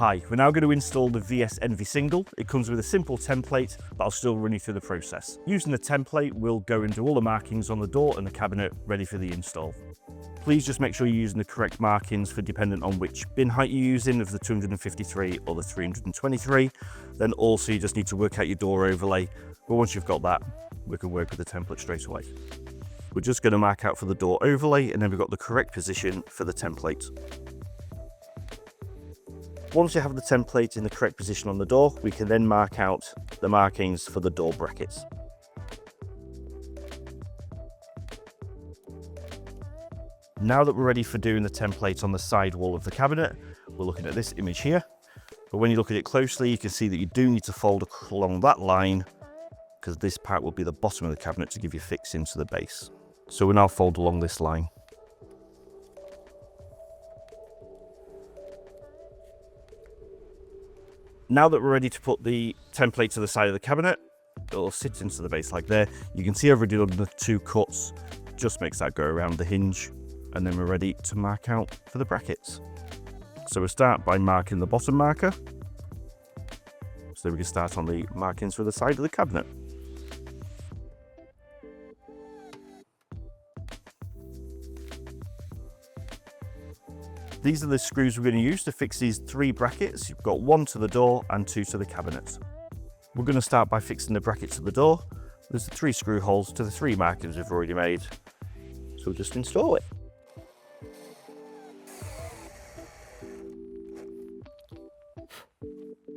Hi, we're now going to install the ENVI Single. It comes with a simple template, but I'll still run you through the process. Using the template, we'll go and do all the markings on the door and the cabinet ready for the install. Please just make sure you're using the correct markings for dependent on which bin height you're using, of the 253 or the 323. Then also you just need to work out your door overlay. But once you've got that, we can work with the template straight away. We're just going to mark out for the door overlay, and then we've got the correct position for the template. Once you have the template in the correct position on the door, we can then mark out the markings for the door brackets. Now that we're ready for doing the template on the side wall of the cabinet, we're looking at this image here. But when you look at it closely, you can see that you do need to fold along that line, because this part will be the bottom of the cabinet to give you fix into the base. So we'll now fold along this line. Now that we're ready to put the template to the side of the cabinet, it'll sit into the base like there. You can see I've already done the 2 cuts, just makes that go around the hinge, and then we're ready to mark out for the brackets. So we'll start by marking the bottom marker, so we can start on the markings for the side of the cabinet. These are the screws we're going to use to fix these 3 brackets. You've got 1 to the door and 2 to the cabinet. We're going to start by fixing the bracket to the door. There's the 3 screw holes to the 3 markings we've already made. So we'll just install it.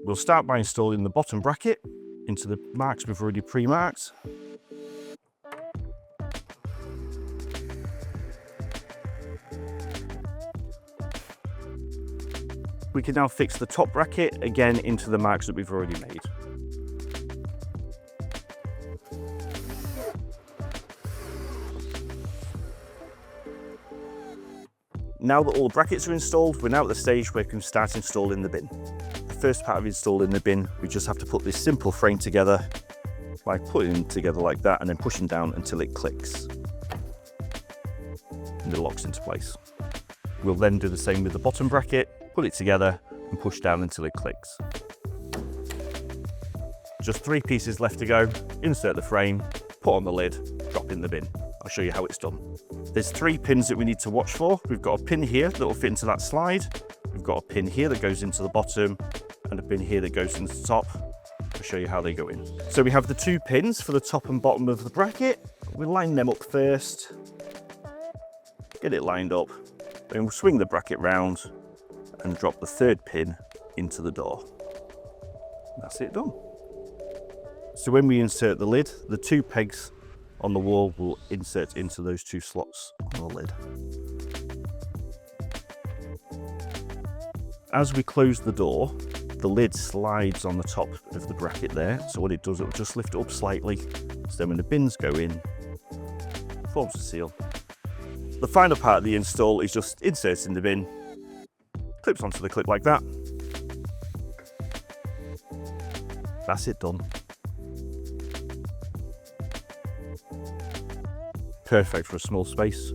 We'll start by installing the bottom bracket into the marks we've already pre-marked. We can now fix the top bracket again into the marks that we've already made. Now that all the brackets are installed, we're now at the stage where we can start installing the bin. The first part of installing the bin, we just have to put this simple frame together by putting it together like that and then pushing down until it clicks and it locks into place. We'll then do the same with the bottom bracket, put it together and push down until it clicks. Just 3 pieces left to go. Insert the frame, put on the lid, drop in the bin. I'll show you how it's done. There's 3 pins that we need to watch for. We've got a pin here that will fit into that slide. We've got a pin here that goes into the bottom and a pin here that goes into the top. I'll show you how they go in. So we have the 2 pins for the top and bottom of the bracket. We'll line them up first, get it lined up, then we'll swing the bracket round and drop the 3rd pin into the door. That's it done. So when we insert the lid, the 2 pegs on the wall will insert into those 2 slots on the lid. As we close the door, the lid slides on the top of the bracket there. So what it does, it will just lift it up slightly. So then when the bins go in, forms a seal. The final part of the install is just inserting the bin, clips onto the clip like that. That's it done. Perfect for a small space.